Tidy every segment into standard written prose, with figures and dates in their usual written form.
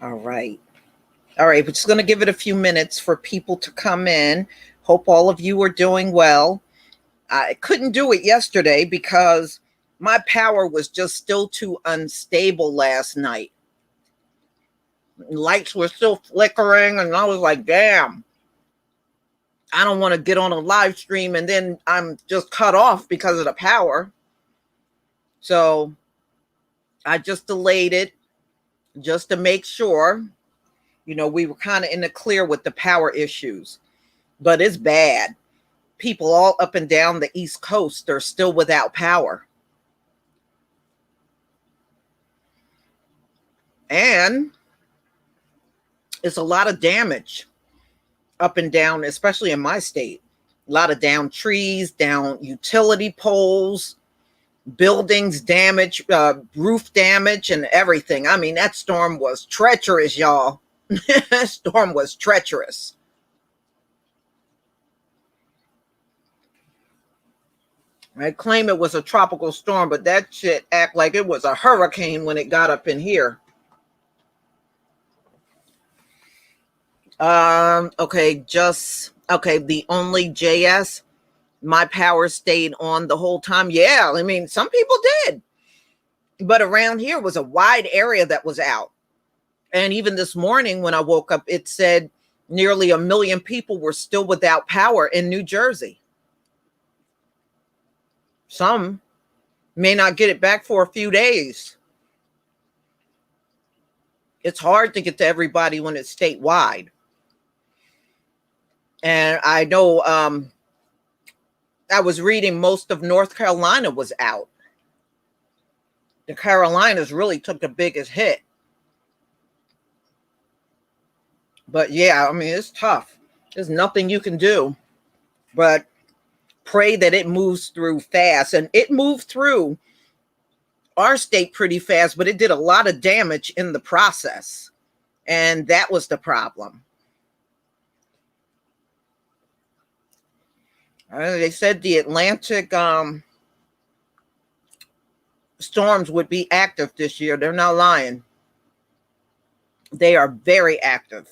All right. All right. We're just going to give it a few minutes for people to come in. Hope all of you are doing well. I couldn't do it yesterday because my power was just still too unstable last night. Lights were still flickering, and I was like, damn, I don't want to get on a live stream and then I'm just cut off because of the power. So I just delayed it just to make sure. We were kind of in the clear with the power issues, but it's bad. People all up and down the East Coast are still without power. And it's a lot of damage up and down, especially in my state. A lot of down trees, down utility poles, buildings damage, roof damage, and everything. I mean, that storm was treacherous, y'all. That storm was treacherous. I claim it was a tropical storm, but that shit act like it was a hurricane when it got up in here. Okay, the only JS, my power stayed on the whole time. Yeah, I mean, some people did. But around here was a wide area that was out. And even this morning when I woke up, it said nearly 1 million people were still without power in New Jersey. Some may not get it back for a few days. It's hard to get to everybody when it's statewide. And I know I was reading most of North Carolina was out. The Carolinas really took the biggest hit. But yeah, I mean, it's tough. There's nothing you can do but pray that it moves through fast. And it moved through our state pretty fast, but it did a lot of damage in the process. And that was the problem. They said the Atlantic storms would be active this year. They're not lying. They are very active.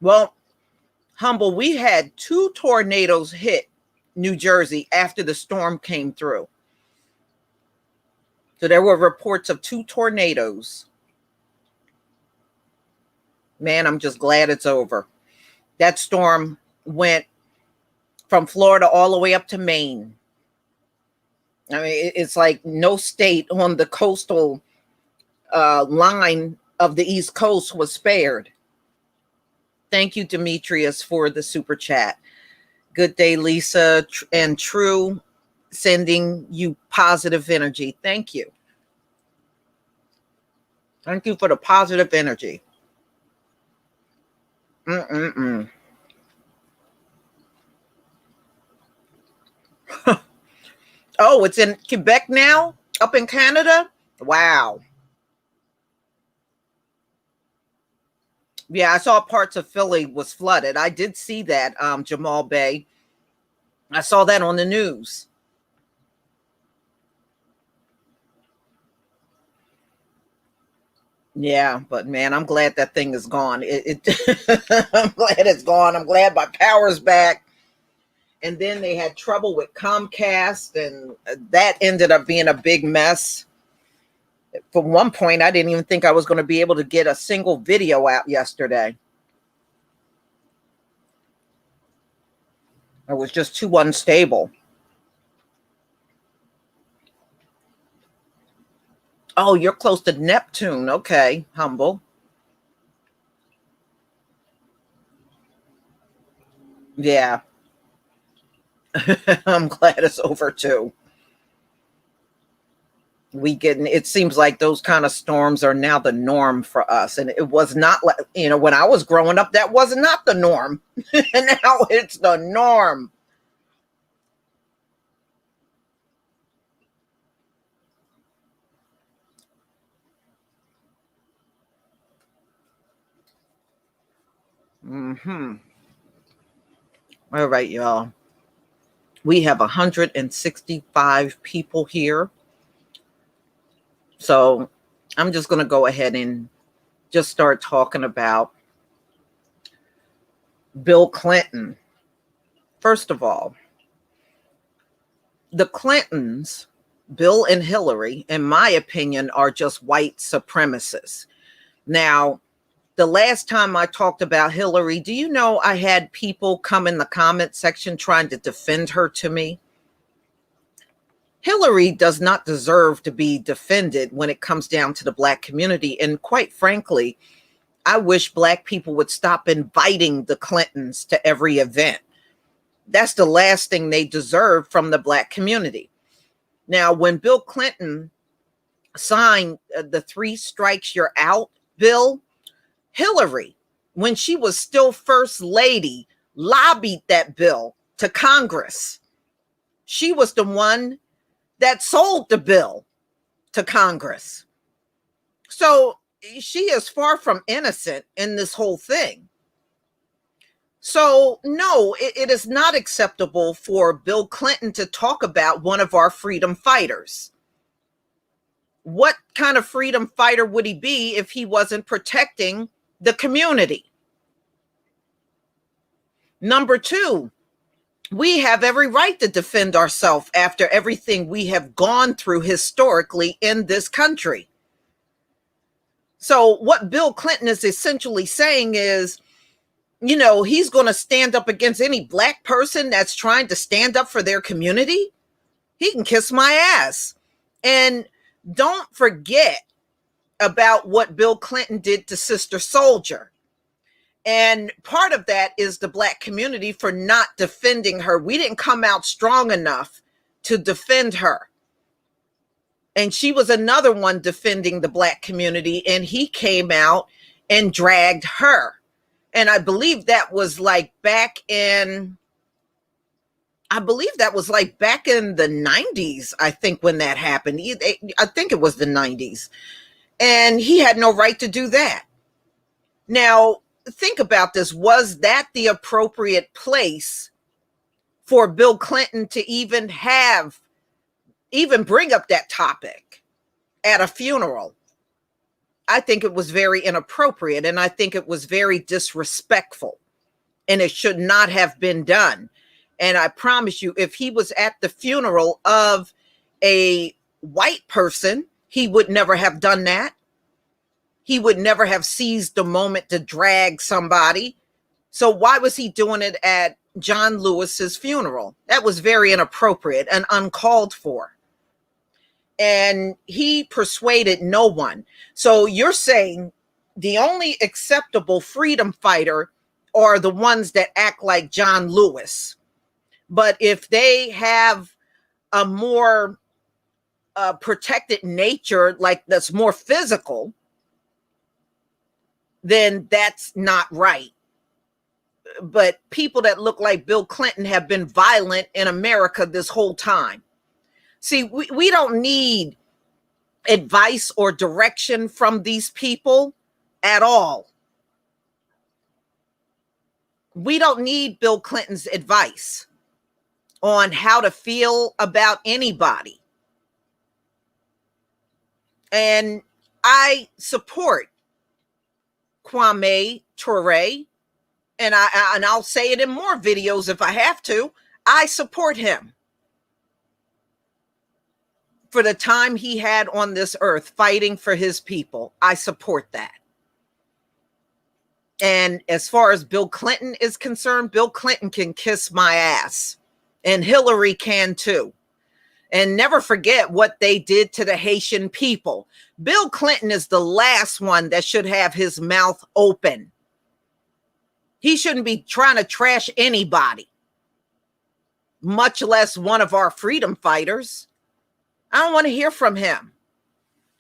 Well, Humble, we had 2 tornadoes hit New Jersey after the storm came through. So there were reports of 2 tornadoes. Man, I'm just glad it's over. That storm went from Florida all the way up to Maine. I mean, it's like no state on the coastal line of the East Coast was spared. Thank you, Demetrius, for the super chat. Good day, Lisa and True, sending you positive energy. Thank you. Thank you for the positive energy. Oh, it's in Quebec now? Up in Canada? Wow. Yeah, I saw parts of Philly was flooded. I did see that, Jamal Bay. I saw that on the news. Yeah, but man, I'm glad that thing is gone. I'm glad it's gone. I'm glad my power's back. And then they had trouble with Comcast, and that ended up being a big mess. For one point, I didn't even think I was going to be able to get a single video out yesterday. It was just too unstable. Oh, you're close to Neptune. Okay, Humble. Yeah. I'm glad it's over too. It seems like those kind of storms are now the norm for us. And it was not like, when I was growing up, that was not the norm. And now it's the norm. All right, y'all. We have 165 people here. So I'm just going to go ahead and just start talking about Bill Clinton. First of all, the Clintons, Bill and Hillary, in my opinion, are just white supremacists. Now, the last time I talked about Hillary, do you know I had people come in the comment section trying to defend her to me? Hillary does not deserve to be defended when it comes down to the Black community. And quite frankly, I wish Black people would stop inviting the Clintons to every event. That's the last thing they deserve from the Black community. Now, when Bill Clinton signed the 3 strikes you're out bill, Hillary, when she was still first lady, lobbied that bill to Congress. She was the one that sold the bill to Congress. So she is far from innocent in this whole thing. So no, it is not acceptable for Bill Clinton to talk about one of our freedom fighters. What kind of freedom fighter would he be if he wasn't protecting the community? Number 2, we have every right to defend ourselves after everything we have gone through historically in this country. So what Bill Clinton is essentially saying is, you know, he's going to stand up against any Black person that's trying to stand up for their community. He can kiss my ass. And don't forget about what Bill Clinton did to Sister Soldier. And part of that is the Black community for not defending her. We didn't come out strong enough to defend her. And she was another one defending the Black community, and he came out and dragged her. And I believe that was like back in the 90s, I think, when that happened. I think it was the 90s. And he had no right to do that. Now, think about this. Was that the appropriate place for Bill Clinton to even bring up that topic at a funeral? I think it was very inappropriate, and I think it was very disrespectful, and it should not have been done. And I promise you, if he was at the funeral of a white person, he would never have done that. He would never have seized the moment to drag somebody. So why was he doing it at John Lewis's funeral? That was very inappropriate and uncalled for. And he persuaded no one. So you're saying the only acceptable freedom fighter are the ones that act like John Lewis. But if they have a more protected nature, like that's more physical, then that's not right. But people that look like Bill Clinton have been violent in America this whole time. See, we don't need advice or direction from these people at all. We don't need Bill Clinton's advice on how to feel about anybody. And I support Kwame Ture, and I'll say it in more videos if I have to. I support him for the time he had on this earth fighting for his people. I support that. And as far as Bill Clinton is concerned, Bill Clinton can kiss my ass, and Hillary can too. And never forget what they did to the Haitian people. Bill Clinton is the last one that should have his mouth open. He shouldn't be trying to trash anybody, much less one of our freedom fighters. I don't want to hear from him.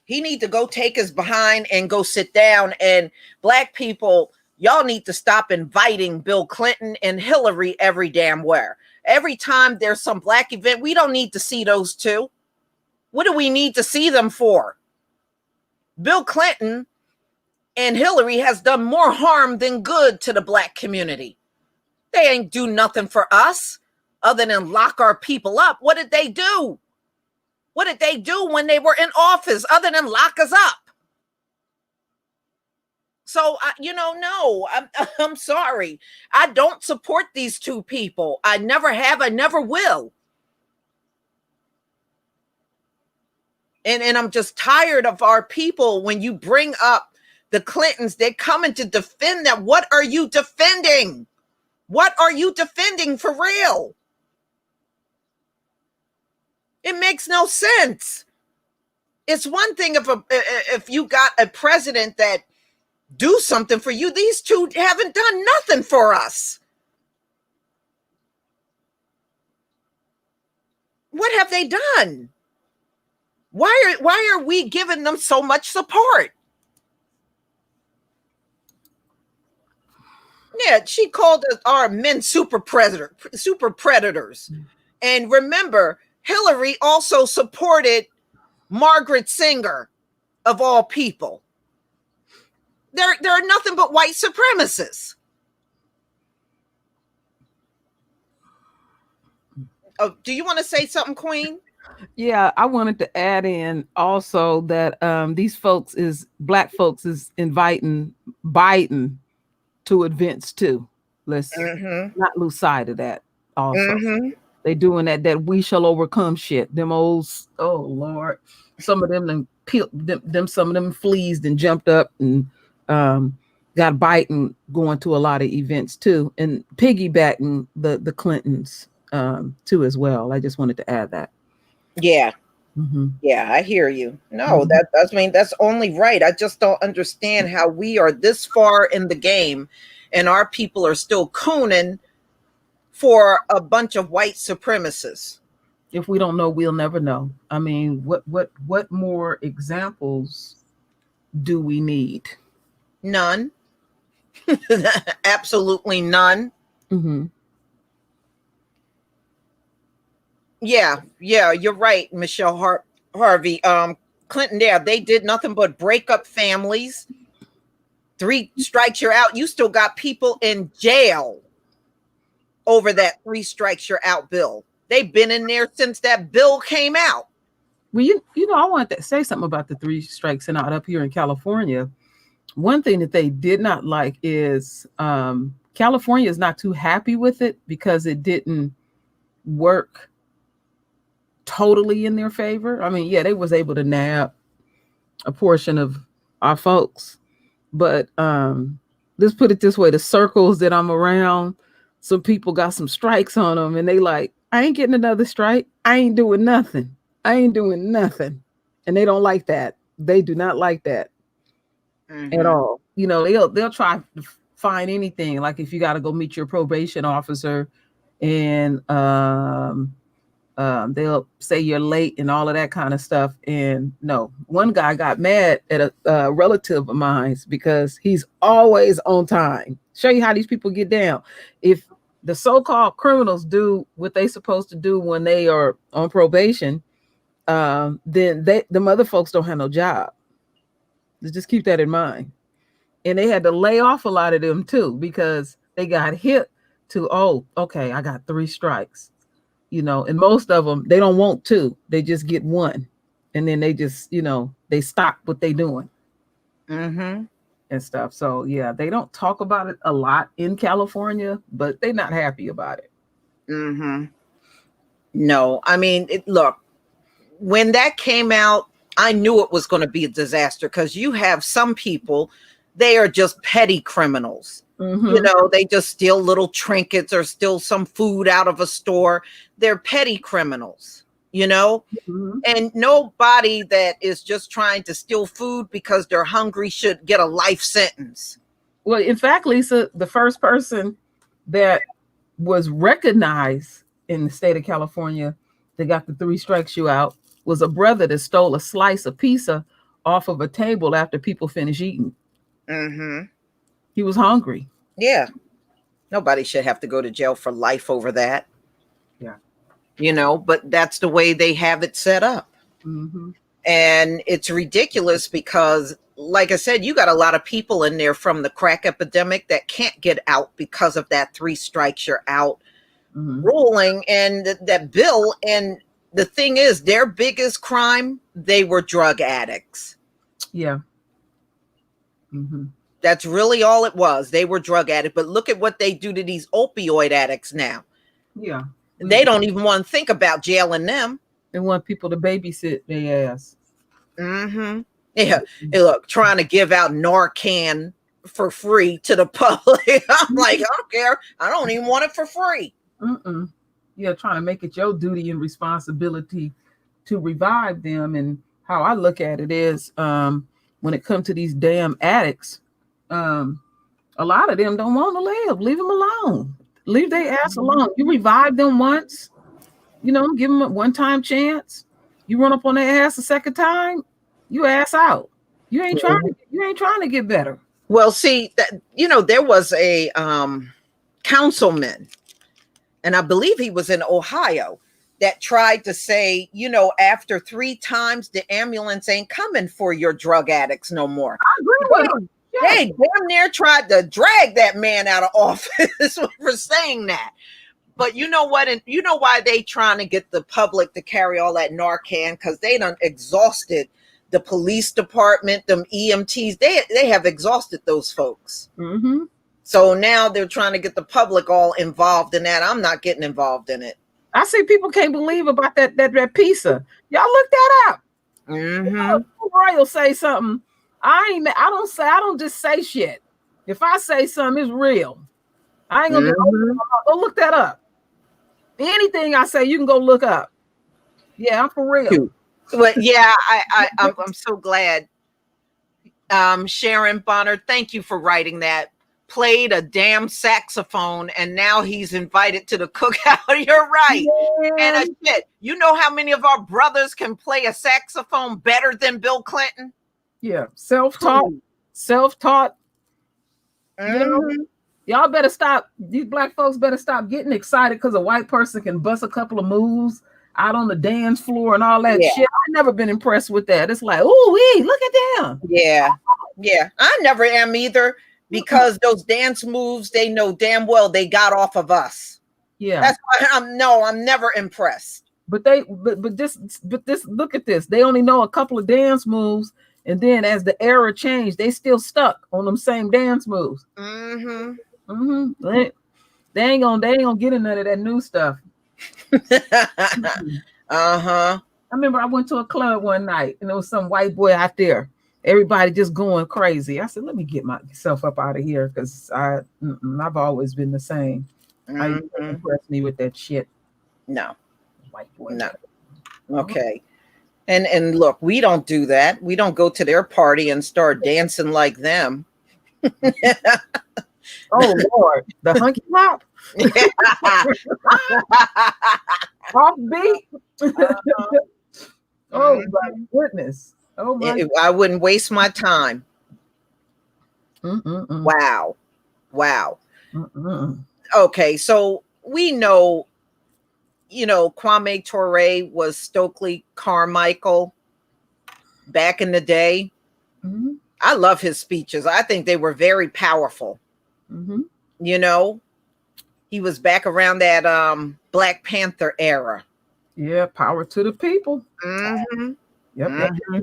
He need to go take his behind and go sit down. And Black people, y'all need to stop inviting Bill Clinton and Hillary every damn where. Every time there's some Black event, we don't need to see those two. What do we need to see them for? Bill Clinton and Hillary has done more harm than good to the Black community. They ain't do nothing for us other than lock our people up. What did they do? What did they do when they were in office other than lock us up? So, no, I'm sorry. I don't support these two people. I never have. I never will. And I'm just tired of our people. When you bring up the Clintons, they're coming to defend them. What are you defending? What are you defending for real? It makes no sense. It's one thing if you got a president that do something for you. These two haven't done nothing for us. What have they done? Why are we giving them so much support? Yeah, she called us our men super predators. And remember, Hillary also supported Margaret Sanger, of all people. There are nothing but white supremacists. Oh, do you want to say something, Queen? Yeah, I wanted to add in also that these black folks is inviting Biden to events too. Let's not lose sight of that also. They doing that we shall overcome shit. Them old, oh Lord. Some of them some of them fleas and jumped up and got Biden going to a lot of events too, and piggybacking the Clintons too as well. I just wanted to add that. Yeah. Yeah, I hear you. No, that's only right. I just don't understand how we are this far in the game and our people are still cooning for a bunch of white supremacists. If we don't know, we'll never know. I mean, what more examples do we need? None. Absolutely none. Yeah, you're right, Michelle Harvey. Clinton, yeah, they did nothing but break up families. 3 strikes, you're out. You still got people in jail over that 3 strikes, you're out bill. They've been in there since that bill came out. Well, I wanted to say something about the 3 strikes and out up here in California. One thing that they did not like is California is not too happy with it because it didn't work totally in their favor. I mean, yeah, they was able to nab a portion of our folks, but let's put it this way: the circles that I'm around, some people got some strikes on them, and they like, I ain't getting another strike. I ain't doing nothing. I ain't doing nothing, and they don't like that. They do not like that at all. They'll try to find anything. Like if you got to go meet your probation officer, and they'll say you're late and all of that kind of stuff. And no, one guy got mad at a relative of mine because he's always on time. Show you how these people get down. If the so-called criminals do what they supposed to do when they are on probation, then the other folks don't have no job. Just keep that in mind. And they had to lay off a lot of them too because they got hit to, oh, okay, I got 3 strikes. And most of them, they don't want 2. They just get 1. And then they just, they stop what they doing. And stuff. So, yeah, they don't talk about it a lot in California, but they're not happy about it. No, I mean, look, when that came out, I knew it was going to be a disaster because you have some people, they are just petty criminals. They just steal little trinkets or steal some food out of a store. They're petty criminals, and nobody that is just trying to steal food because they're hungry should get a life sentence. Well, in fact, Lisa, the first person that was recognized in the state of California that got the 3 strikes you out was a brother that stole a slice of pizza off of a table after people finished eating. He was hungry. Yeah. Nobody should have to go to jail for life over that. Yeah. But that's the way they have it set up. And it's ridiculous because, like I said, you got a lot of people in there from the crack epidemic that can't get out because of that 3 strikes you're out ruling and that bill. And the thing is, their biggest crime, they were drug addicts. Yeah. That's really all it was. They were drug addicts. But look at what they do to these opioid addicts now. Yeah. They don't even want to think about jailing them. They want people to babysit their ass. Mm-hmm. Yeah. Hey, look, trying to give out Narcan for free to the public. I'm like, I don't care. I don't even want it for free. Yeah, trying to make it your duty and responsibility to revive them. And how I look at it is, when it comes to these damn addicts, a lot of them don't want to live. Leave them alone. Leave their ass alone. You revive them once, give them a one-time chance. You run up on their ass a second time, you ass out. You ain't trying to get better. Well, see, there was a councilman, and I believe he was in Ohio, that tried to say, after 3 times, the ambulance ain't coming for your drug addicts no more. I agree with him. They damn near tried to drag that man out of office for saying that. But you know what? And you know why they trying to get the public to carry all that Narcan? Because they done exhausted the police department, them EMTs. They have exhausted those folks. Mm-hmm. So now they're trying to get the public all involved in that. I'm not getting involved in it. I see people can't believe about that pizza. Y'all look that up. Mm-hmm. Royal say something. I don't just say shit. If I say something, it's real. I ain't gonna go look that up. Anything I say, you can go look up. Yeah, I'm for real. But yeah, I'm so glad. Sharon Bonner, thank you for writing that. Played a damn saxophone, and now he's invited to the cookout. You're right. Yeah. And shit, you know how many of our brothers can play a saxophone better than Bill Clinton? Yeah, self-taught. Y'all better stop. These black folks better stop getting excited because a white person can bust a couple of moves out on the dance floor and all that shit. I've never been impressed with that. It's like, ooh, look at them. Yeah. I never am either, because those dance moves, they know damn well they got off of us. Yeah, that's why I'm never impressed. But this, look at this. They only know a couple of dance moves. And then as the era changed, they still stuck on them same dance moves. Mm-hmm. Mm-hmm. They ain't gonna get in none of that new stuff. Uh-huh. I remember I went to a club one night and there was some white boy out there. Everybody just going crazy. I said, let me get myself up out of here, because I've always been the same. I didn't impress me with that shit. No. White boy. No. Okay. And look, we don't do that. We don't go to their party and start dancing like them. Oh Lord, the hunky hop. Offbeat. Oh my goodness. Oh my. I wouldn't waste my time. Wow. Okay, so we know. Kwame Ture was Stokely Carmichael back in the day. Mm-hmm. I love his speeches. I think they were very powerful. Mm-hmm. He was back around that Black Panther era. Yeah, power to the people. Mm-hmm. Yep. Mm-hmm.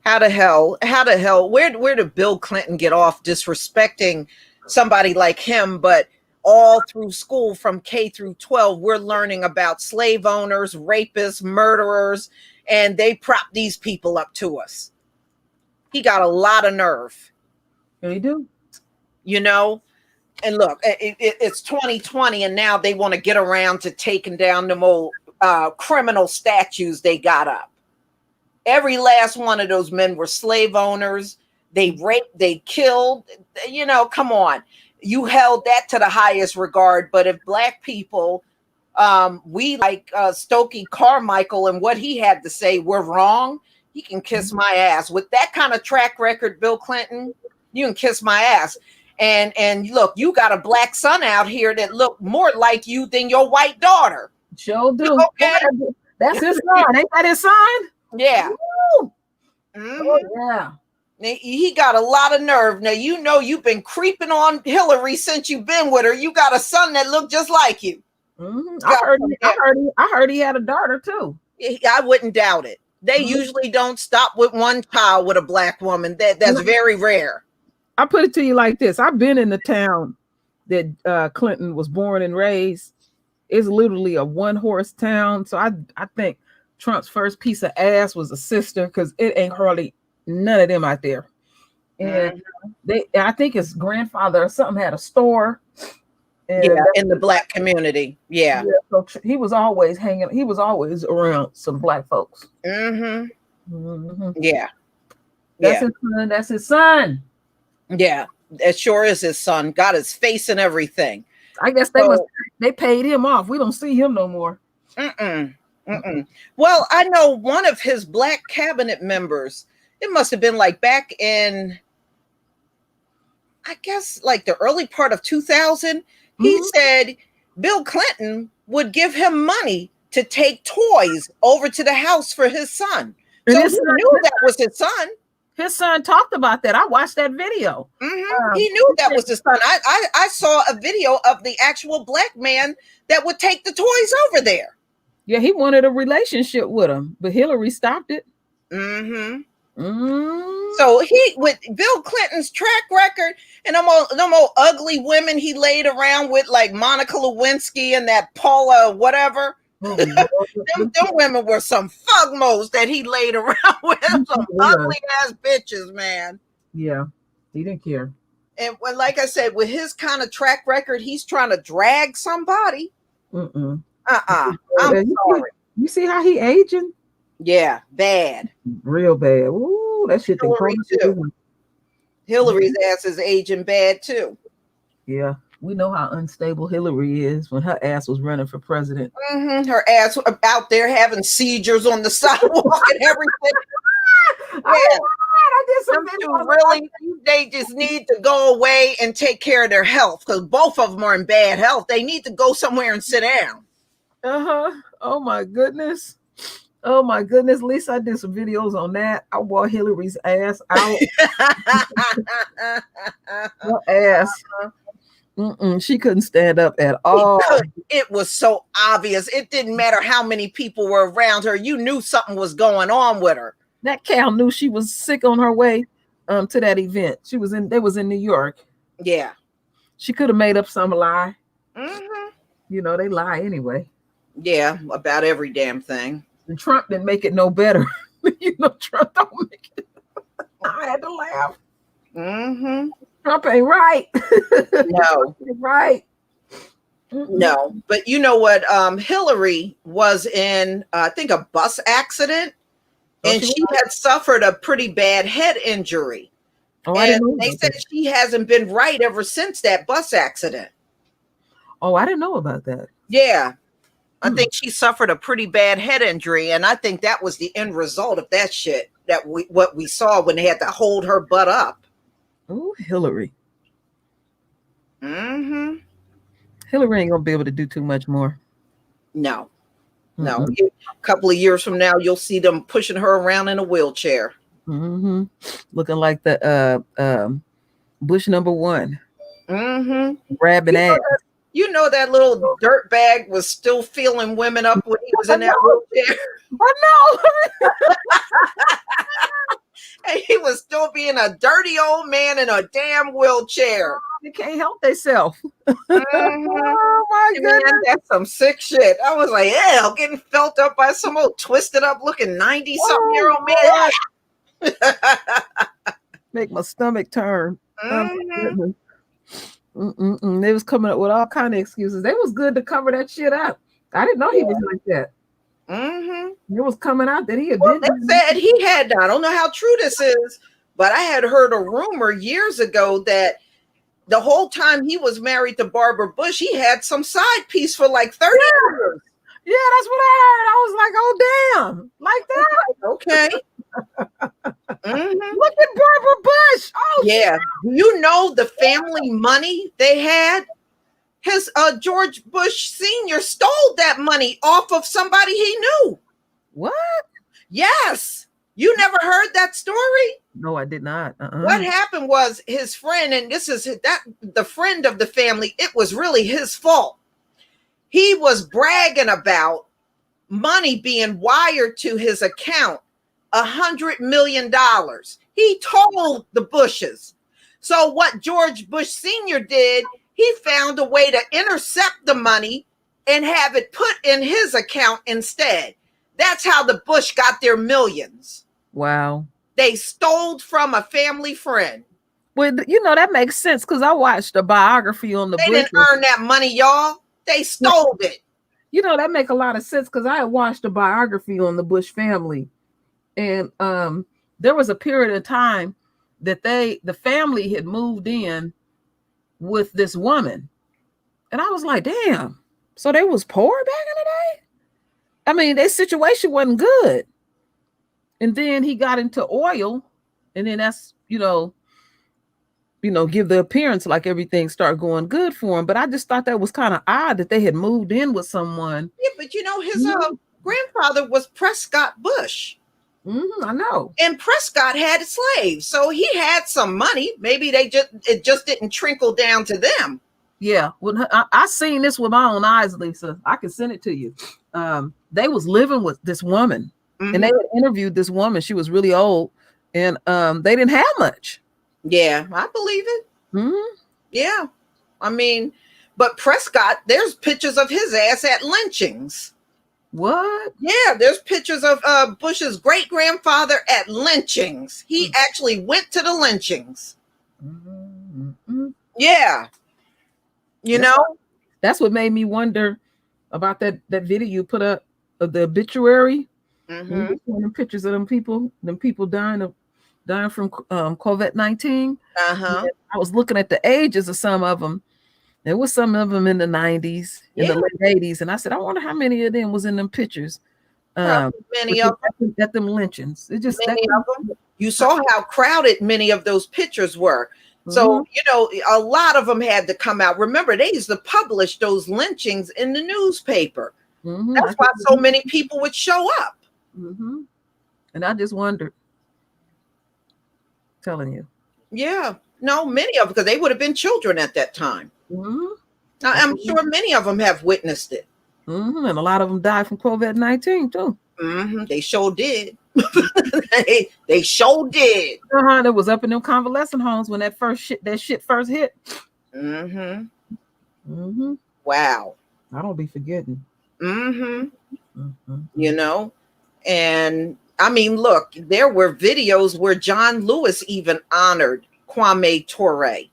How the hell? Where did Bill Clinton get off disrespecting somebody like him? But all through school, from K through 12, we're learning about slave owners, rapists, murderers, and they prop these people up to us. He got a lot of nerve. They do. And look, it's 2020, and now they want to get around to taking down them old criminal statues they got up. Every last one of those men were slave owners. They raped, they killed. Come on. You held that to the highest regard. But if black people, we like Stokely Carmichael and what he had to say, we're wrong, he can kiss my ass. With that kind of track record, Bill Clinton, you can kiss my ass. And look, you got a black son out here that look more like you than your white daughter. Sure do. Okay. That's his son. Ain't that his son? Yeah. Mm-hmm. Oh, yeah. He got a lot of nerve. Now, you've been creeping on Hillary since you've been with her. You got a son that looked just like you. Mm-hmm. I heard he had a daughter too. I wouldn't doubt it. They usually don't stop with one child with a black woman. That's very rare. I put it to you like this. I've been in the town that Clinton was born and raised. It's literally a one-horse town. So I think Trump's first piece of ass was a sister, because it ain't hardly none of them out there. And I think his grandfather or something had a store. And in the Black community. Yeah. So he was always around some Black folks. Yeah. That's his son. That's his son. Yeah. It sure is his son. Got his face and everything. I guess they paid him off. We don't see him no more. Well, I know one of his Black cabinet members, it must have been like back in, I guess, like the early part of 2000. He said Bill Clinton would give him money to take toys over to the house for his son. So he knew that was his son. His son talked about that. I watched that video. He knew that was his son. I saw a video of the actual Black man that would take the toys over there. Yeah, he wanted a relationship with him, but Hillary stopped it. So he, with Bill Clinton's track record and them old ugly women he laid around with, like Monica Lewinsky and that Paula whatever. Them women were some fugmos that he laid around with. Some ugly ass bitches, man. Yeah, he didn't care. And like I said, with his kind of track record, he's trying to drag somebody. I'm sorry. You see how he aging? Yeah, bad. Real bad. Ooh, that shit. Hillary too. Hillary's ass is aging bad too. Yeah, we know how unstable Hillary is when her ass was running for president. Her ass out there having seizures on the sidewalk and everything. I did some videos. Really, they just need to go away and take care of their health, because both of them are in bad health. They need to go somewhere and sit down. Oh my goodness. Oh my goodness. At least I did some videos on that. I wore Hillary's ass out. Her ass. She couldn't stand up at all. It was so obvious. It didn't matter how many people were around her. You knew something was going on with her. That cow knew she was sick on her way to that event. They was in New York. Yeah. She could have made up some lie. You know, they lie anyway. Yeah, about every damn thing. And Trump didn't make it no better. You know, Trump don't make it. I had to laugh. Trump ain't right. No. Ain't right. No. But you know what? Hillary was in, I think, a bus accident. And she had suffered a pretty bad head injury. And they said she hasn't been right ever since that bus accident. Oh, I didn't know about that. Yeah. I think she suffered a pretty bad head injury. And I think that was the end result of that shit, what we saw when they had to hold her butt up. Oh, Hillary. Hillary ain't gonna be able to do too much more. No. No. A couple of years from now, you'll see them pushing her around in a wheelchair. Looking like the Bush #1. Grabbing ass. You know that little dirt bag was still feeling women up when he was in that wheelchair. I know. And he was still being a dirty old man in a damn wheelchair. They can't help themselves. Oh my goodness. That's some sick shit. I was like, yeah, getting felt up by some old twisted up looking 90-something-year-old man. Make my stomach turn. They was coming up with all kind of excuses. They was good to cover that shit up. I didn't know he was like that. It was coming out that he had been. They said he had, I don't know how true this is, but I had heard a rumor years ago that the whole time he was married to Barbara Bush, he had some side piece for like 30 years. Yeah, that's what I heard. I was like, oh, damn. Like that? Okay. Look at Barbara Bush. Oh, yeah. Shit. You know the family money they had? His George Bush Sr. stole that money off of somebody he knew. What? Yes. You never heard that story? No, I did not. What happened was his friend, and this is the friend of the family, it was really his fault. He was bragging about money being wired to his account, $100 million. He told the Bushes. So what George Bush Sr. did, he found a way to intercept the money and have it put in his account instead. That's how the Bush got their millions. Wow. They stole from a family friend. Well, you know, that makes sense because I watched a biography on the They Bush. didn't earn that money, y'all. They stole it. You know, that make a lot of sense because I had watched a biography on the Bush family. And there was a period of time that the family had moved in with this woman. And I was like, damn, so they was poor back in the day? I mean, their situation wasn't good. And then he got into oil, and then that's, give the appearance like everything started going good for him. But I just thought that was kind of odd that they had moved in with someone. Yeah, but his grandfather was Prescott Bush. I know. And Prescott had slaves, so he had some money. Maybe it just didn't trickle down to them. Yeah, well, I seen this with my own eyes, Lisa. I can send it to you. They was living with this woman, and they had interviewed this woman. She was really old, and they didn't have much. Yeah, I believe it. Yeah, I mean, but Prescott, there's pictures of his ass at lynchings. What? Yeah, there's pictures of Bush's great grandfather at lynchings. He actually went to the lynchings. Yeah. That's what made me wonder about that video you put up of the obituary. Pictures of them people dying from COVID-19. I was looking at the ages of some of them. There was some of them in the 90s, in the late 80s, and I said, I wonder how many of them was in them pictures. Many of them at them lynchings. It just many of them. You saw how crowded many of those pictures were. So, a lot of them had to come out. Remember, they used to publish those lynchings in the newspaper. That's why so many people would show up. And I just wondered, telling you. Yeah. No, many of them, because they would have been children at that time. I'm sure many of them have witnessed it. And a lot of them died from COVID-19 too. They sure did. they sure did. It was up in them convalescent homes when that shit first hit. Wow. I don't be forgetting. And I mean, look, there were videos where John Lewis even honored Kwame Ture.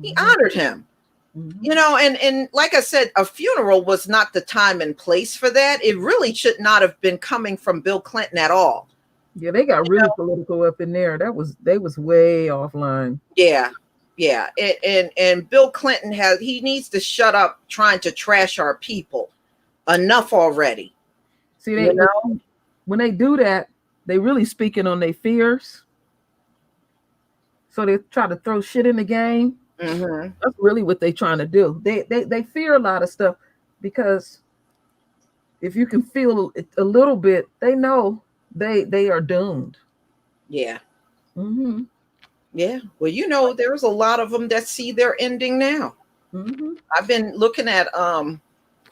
He honored him. And like I said, a funeral was not the time and place for that. It really should not have been coming from Bill Clinton at all. Yeah, they got really political up in there. They was way offline. Yeah. And Bill Clinton he needs to shut up trying to trash our people. Enough already. See, when they do that, they really speaking on their fears. So they try to throw shit in the game. That's really what they're trying to do. They fear a lot of stuff because if you can feel it a little bit, they know they are doomed. Yeah. Yeah. Well, there's a lot of them that see their ending now. I've been looking at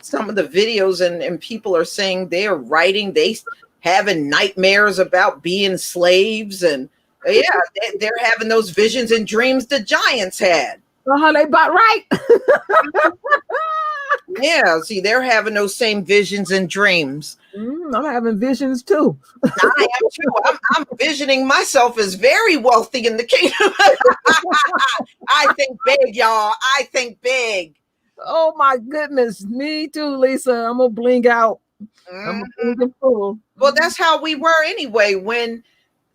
some of the videos and people are saying they are writing, they having nightmares about being slaves, and they're having those visions and dreams the giants had. They about right. Yeah, see, they're having those same visions and dreams. I'm having visions too. I am too. I'm visioning myself as very wealthy in the kingdom. I think big, y'all. I think big. Oh my goodness, me too, Lisa. I'm gonna bling out. I'm gonna bling full. Well, that's how we were anyway. When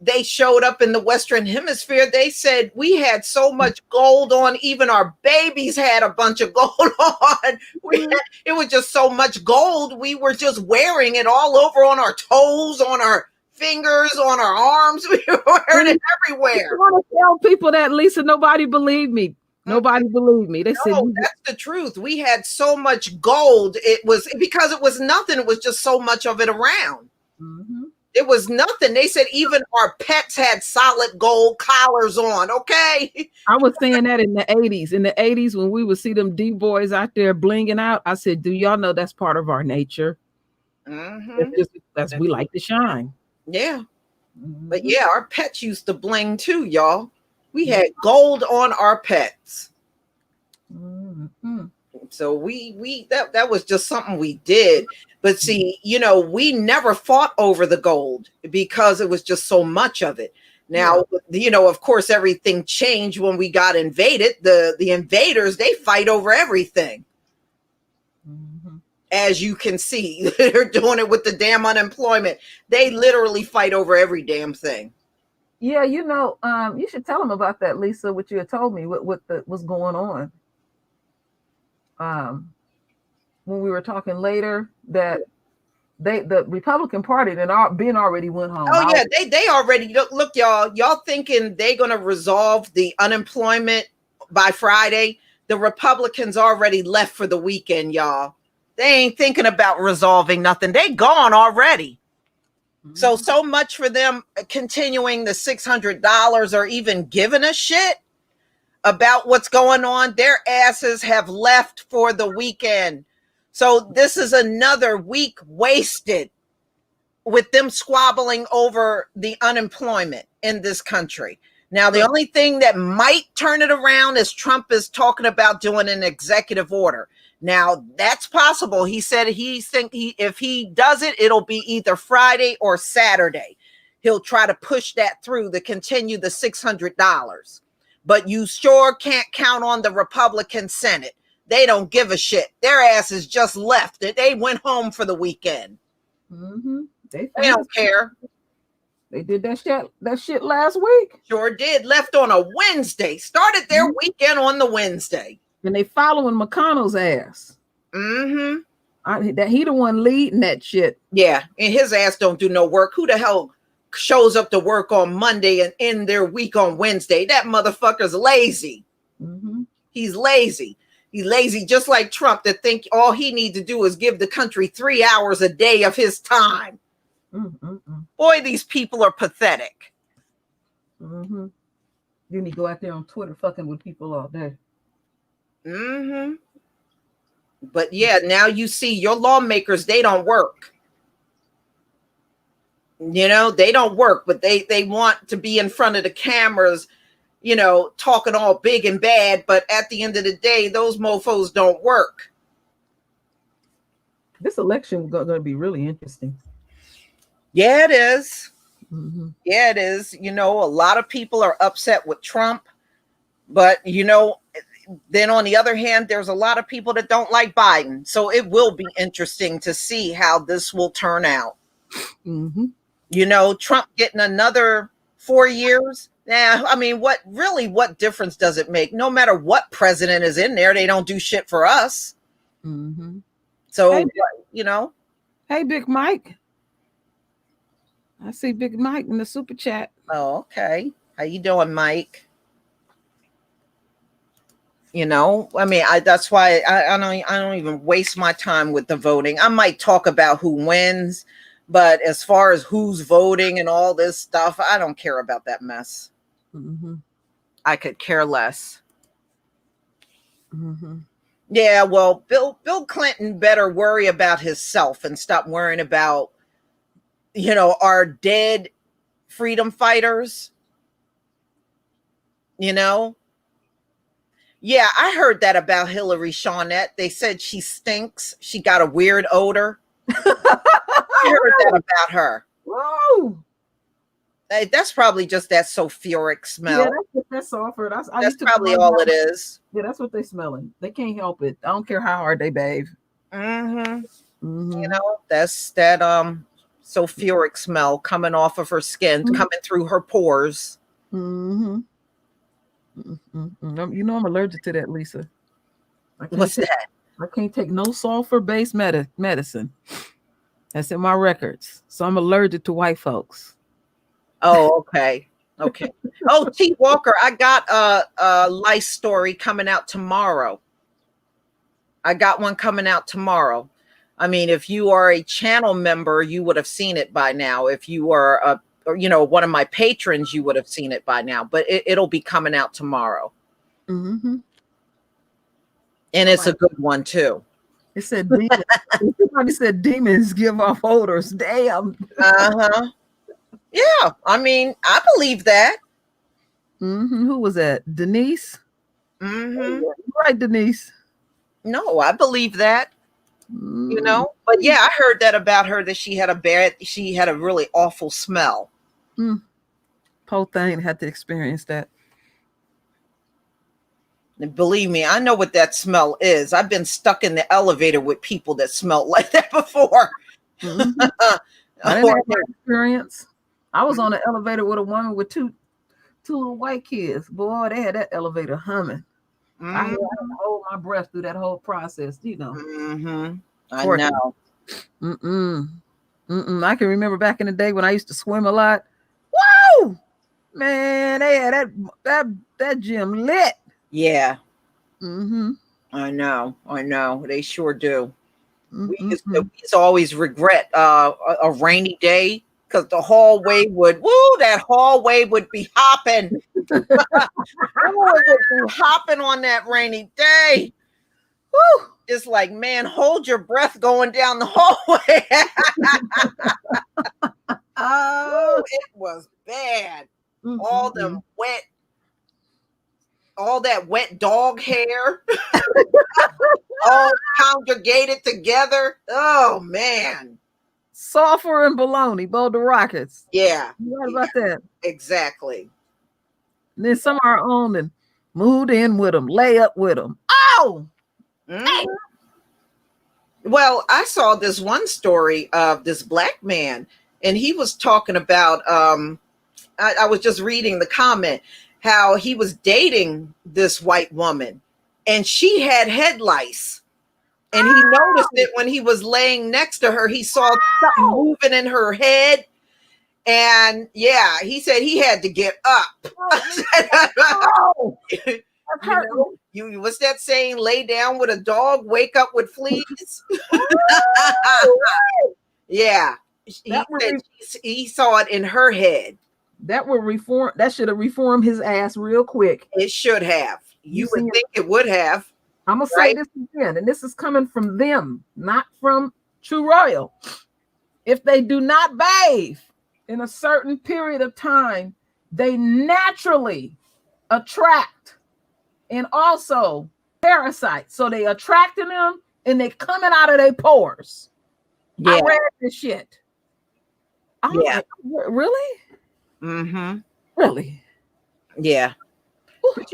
they showed up in the Western Hemisphere, they said we had so much gold on, even our babies had a bunch of gold on. It was just so much gold. We were just wearing it all over on our toes, on our fingers, on our arms. We were wearing it everywhere. I want to tell people that, Lisa, nobody believed me. Nobody believed me. They said, that's the truth. We had so much gold. It was because it was nothing. It was just so much of it around. It was nothing. They said even our pets had solid gold collars on. Okay. I was saying that in the 80s. In the 80s, when we would see them D boys out there blinging out, I said, do y'all know that's part of our nature? We like to shine. Yeah. But yeah, our pets used to bling too, y'all. We had gold on our pets. Mm-hmm. So we that was just something we did. But see, we never fought over the gold because it was just so much of it. Now, of course, everything changed when we got invaded. The invaders, they fight over everything. Mm-hmm. As you can see, they're doing it with the damn unemployment. They literally fight over every damn thing. Yeah, you should tell them about that, Lisa, what you had told me, what's going on. When we were talking later, that the Republican Party Ben already went home. Oh yeah, they already look, y'all thinking they're gonna resolve the unemployment by Friday. The Republicans already left for the weekend, y'all. They ain't thinking about resolving nothing. They gone already. Mm-hmm. So much for them continuing the $600 or even giving a shit about what's going on. Their asses have left for the weekend. So this is another week wasted with them squabbling over the unemployment in this country. Now, the only thing that might turn it around is Trump is talking about doing an executive order. Now, that's possible. He said if he does it, it'll be either Friday or Saturday. He'll try to push that through to continue the $600. But you sure can't count on the Republican Senate. They don't give a shit. Their asses just left. They went home for the weekend. Mm-hmm. They don't care. They did that shit last week. Sure did. Left on a Wednesday. Started their weekend on the Wednesday. And they following McConnell's ass. Mm-hmm. That he the one leading that shit. Yeah, and his ass don't do no work. Who the hell shows up to work on Monday and end their week on Wednesday? That motherfucker's lazy. Mm-hmm. He's lazy. He's lazy just like Trump, that think all he needs to do is give the country 3 hours a day of his time. Boy, these people are pathetic. Mm-hmm. You need to go out there on Twitter fucking with people all day. Mm-hmm. But yeah, now you see your lawmakers, they don't work. They don't work, but they want to be in front of the cameras, talking all big and bad. But at the end of the day, those mofos don't work. This election is going to be really interesting. Yeah, it is. Mm-hmm. Yeah, it is. A lot of people are upset with Trump, but then on the other hand, there's a lot of people that don't like Biden. So it will be interesting to see how this will turn out. Mm-hmm. Trump getting another 4 years. I mean, what difference does it make? No matter what president is in there, they don't do shit for us. Mm-hmm. So, Hey, Big Mike. I see Big Mike in the super chat. Oh, okay. How you doing, Mike? That's why I don't even waste my time with the voting. I might talk about who wins, but as far as who's voting and all this stuff, I don't care about that mess. Mm-hmm. I could care less. Mm-hmm. Yeah, well, Bill Clinton better worry about himself and stop worrying about, our dead freedom fighters. Yeah, I heard that about Hillary Shawnette. They said she stinks. She got a weird odor. I heard that about her. Whoa. That's probably just that sulfuric smell. Yeah, that's sulfur. That's probably all it is. Yeah, that's what they're smelling. They can't help it. I don't care how hard they bathe. Mm-hmm. Mm-hmm. That's that sulfuric smell coming off of her skin, coming through her pores. Mm-hmm. I'm allergic to that, Lisa. What's that? I can't take no sulfur-based medicine. That's in my records. So I'm allergic to white folks. Oh, okay. Okay. Oh, T. Walker, I got a lice story coming out tomorrow. I got one coming out tomorrow. I mean, if you are a channel member, you would have seen it by now. If you are one of my patrons, you would have seen it by now. But it'll be coming out tomorrow. Mm-hmm. And it's a good one too. It said demons. Somebody said demons give off odors. Damn. Uh-huh. Yeah, I mean, I believe that. Who was that? Denise? Mm-hmm. Right, Denise. No, I believe that, but yeah, I heard that about her, that she had a really awful smell. Poor thing had to experience that. And believe me, I know what that smell is. I've been stuck in the elevator with people that smelled like that before. I didn't have that experience. I was on the elevator with a woman with two little white kids. Boy, they had that elevator humming. I had to hold my breath through that whole process, I know. I can remember back in the day when I used to swim a lot. Woo! Man, they had that gym lit. Yeah. I know. They sure do. We used to always regret a rainy day, because that hallway would be hopping. It would be hopping on that rainy day. Woo! Just like, man, hold your breath going down the hallway. Oh, it was bad. All that wet dog hair, all congregated together. Oh man. Sulfur and bologna, both the Rockets. Yeah. What about that? Exactly. And then some of our own and moved in with them, lay up with them. Oh! Hey. Well, I saw this one story of this black man, and he was talking about, I was just reading the comment, how he was dating this white woman, and she had head lice. And he noticed it when he was laying next to her. He saw something moving in her head. And yeah, he said he had to get up. What's that saying? Lay down with a dog, wake up with fleas. Yeah. He saw it in her head. That would reform. That should have reformed his ass real quick. It should have. You would think it would have. I'm gonna say this again, and this is coming from them, not from True Royal. If they do not bathe in a certain period of time, they naturally attract and also parasites. So they attracting them and they coming out of their pores. Yeah. I read this shit. I'm like, really? Really? Yeah. But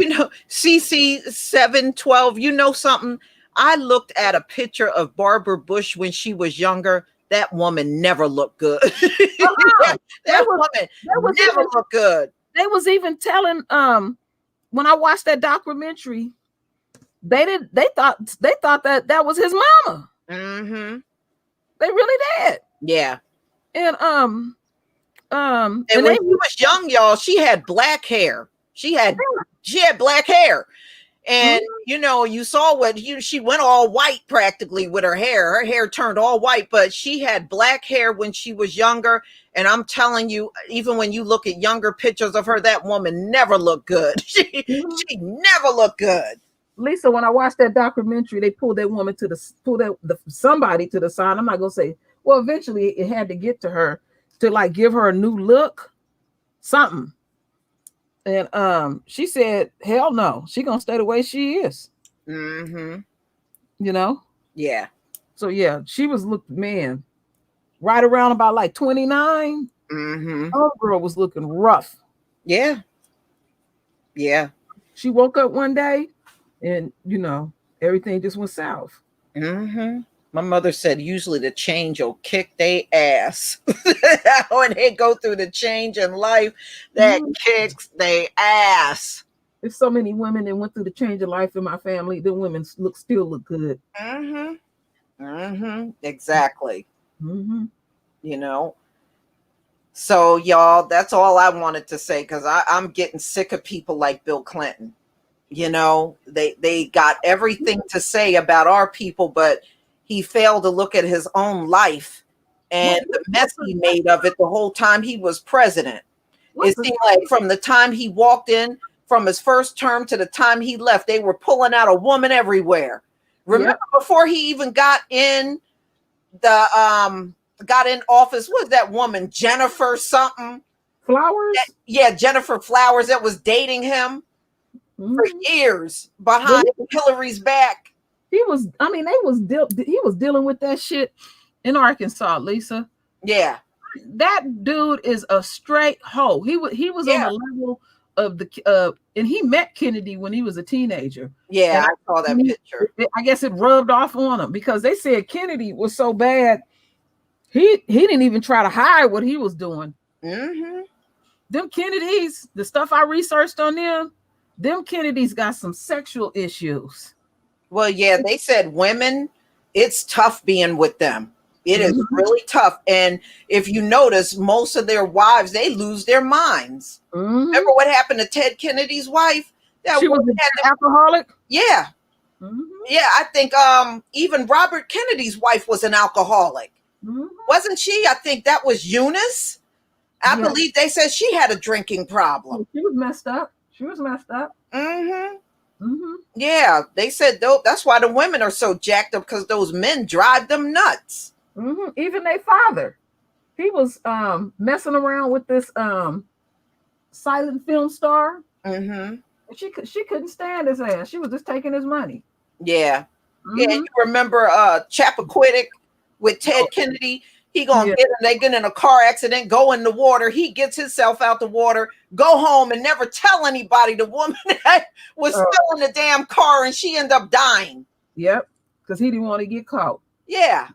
CC 712, you know something? I looked at a picture of Barbara Bush when she was younger. That woman never looked good. That woman never looked good. They was even telling when I watched that documentary, they thought that was his mama. They really did. Yeah. And when she was young, y'all, she had black hair. She had black hair. And you saw what she went all white practically with her hair. Her hair turned all white, but she had black hair when she was younger. And I'm telling you, even when you look at younger pictures of her, that woman never looked good. She never looked good. Lisa, when I watched that documentary, they pulled that woman somebody to the side. I'm not gonna say. Well, eventually it had to get to her to like give her a new look, something. And she said, hell no, she gonna stay the way she is. Yeah. So yeah, she was right around about like 29. Her girl was looking rough. Yeah. She woke up one day and everything just went south. My mother said usually the change will kick their ass. When they go through the change in life, that kicks their ass. There's so many women that went through the change of life in my family. The women still look good. Exactly. So y'all, that's all I wanted to say, because I'm getting sick of people like Bill Clinton. They got everything to say about our people, but he failed to look at his own life and the mess he made of it the whole time he was president. It seemed like from the time he walked in, from his first term to the time he left, they were pulling out a woman everywhere. Remember, before he even got in office, what was that woman, Jennifer something? Flowers. Yeah, Jennifer Flowers that was dating him for years behind Hillary's back. He was. I mean, he was dealing with that shit in Arkansas, Lisa. Yeah. That dude is a straight hoe. He was on the level of the and he met Kennedy when he was a teenager. Yeah, I saw that picture. I guess it rubbed off on him because they said Kennedy was so bad. He didn't even try to hide what he was doing. Mm-hmm. Them Kennedys, the stuff I researched on them Kennedys got some sexual issues. Well, yeah, they said women, it's tough being with them. It is really tough. And if you notice, most of their wives, they lose their minds. Remember what happened to Ted Kennedy's wife? She was an alcoholic? Yeah. Yeah, I think even Robert Kennedy's wife was an alcoholic. Wasn't she? I think that was Eunice. I believe they said she had a drinking problem. She was messed up. Yeah, they said that's why the women are so jacked up because those men drive them nuts. Even their father, he was messing around with this silent film star. She couldn't stand his ass. She was just taking his money. Yeah. Yeah, you remember Chappaquiddick with Ted Kennedy? He gonna they get in a car accident, go in the water. He gets himself out the water, go home, and never tell anybody. The woman that was still in the damn car, and she ended up dying. Yep, because he didn't want to get caught. Yeah,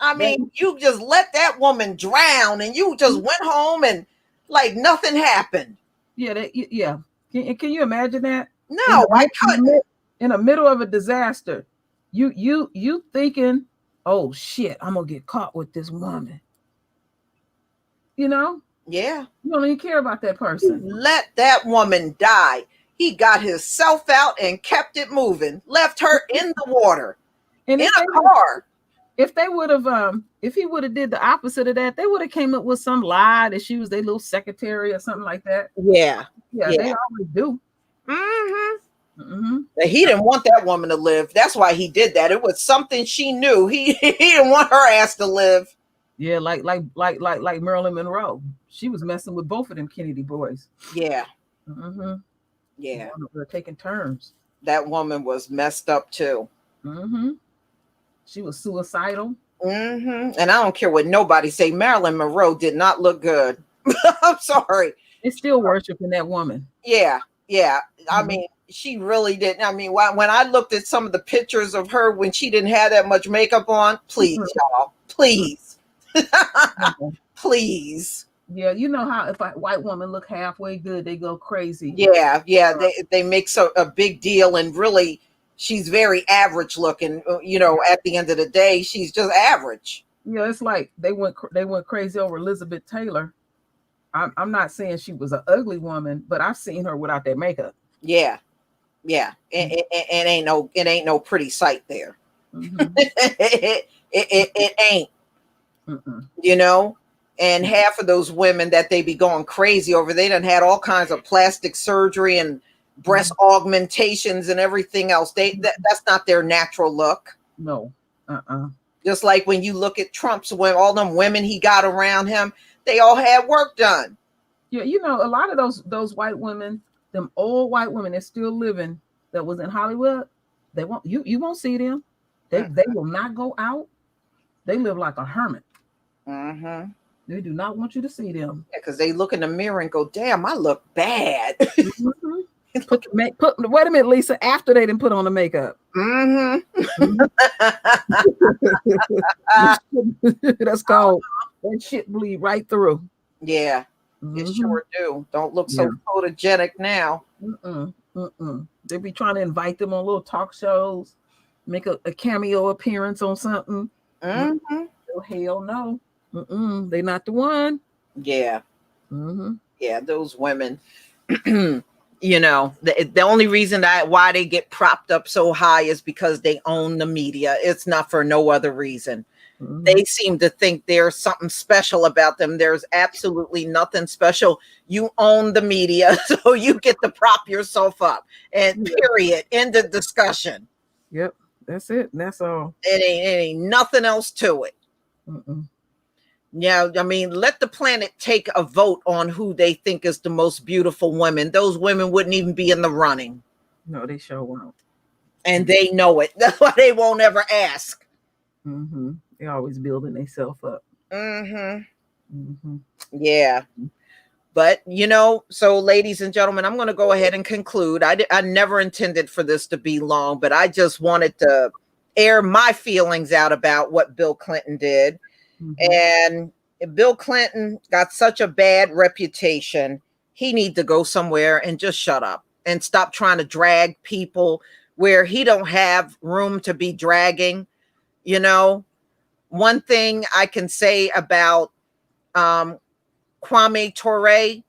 I mean, you just let that woman drown, and you just went home, and like nothing happened. Yeah, yeah. Can you imagine that? No, I couldn't. In the middle of a disaster, you thinking, oh shit, I'm gonna get caught with this woman. You know? Yeah. You don't even care about that person. Let that woman die. He got himself out and kept it moving. Left her in the water. And in a car. If they would have if he would have did the opposite of that, they would have came up with some lie that she was their little secretary or something like that. Yeah. Yeah. They always do. He didn't want that woman to live. That's why he did that. It was something she knew. He didn't want her ass to live. Yeah, like Marilyn Monroe. She was messing with both of them Kennedy boys. Yeah. Yeah. They're taking turns. That woman was messed up too. She was suicidal. And I don't care what nobody say. Marilyn Monroe did not look good. I'm sorry. They're still worshiping that woman. Yeah. Yeah. I mean, she really didn't. I mean, when I looked at some of the pictures of her when she didn't have that much makeup on, please, y'all, please, please. Yeah, you know how if a white woman look halfway good, they go crazy. Yeah, yeah, they make a big deal, and really, she's very average looking. You know, at the end of the day, she's just average. Yeah, it's like they went crazy over Elizabeth Taylor. I'm not saying she was an ugly woman, but I've seen her without that makeup. Yeah. Yeah, it ain't no pretty sight there. it ain't. You know, and half of those women that they be going crazy over, they done had all kinds of plastic surgery and breast augmentations and everything else. That's not their natural look. No. Just like when you look at Trump's, when all them women he got around him, they all had work done. Yeah, you know, a lot of those white women, them old white women that's still living, that was in Hollywood, they won't you won't see them. They will not go out. They live like a hermit. They do not want you to see them. Yeah, because they look in the mirror and go, damn, I look bad. Wait a minute, Lisa, after they didn't put on the makeup. That's called that shit bleed right through. Yeah. It sure do. Don't look so photogenic now. They be trying to invite them on little talk shows, make a cameo appearance on something. Oh, hell no. They're not the one. Yeah. Yeah, those women. You know, the only reason why they get propped up so high is because they own the media. It's not for no other reason. They seem to think there's something special about them. There's absolutely nothing special. You own the media, so you get to prop yourself up. And period. End of discussion. Yep, that's it. That's all. It ain't nothing else to it. Yeah, I mean, let the planet take a vote on who they think is the most beautiful women. Those women wouldn't even be in the running. No, they sure won't. And they know it. That's why they won't ever ask. Mm-hmm. They're always building themselves up. Mm-hmm. Mm-hmm. Yeah. But, so ladies and gentlemen, I'm going to go ahead and conclude. I never intended for this to be long, but I just wanted to air my feelings out about what Bill Clinton did. Mm-hmm. And Bill Clinton got such a bad reputation. He need to go somewhere and just shut up and stop trying to drag people where he don't have room to be dragging. One thing I can say about Kwame Ture,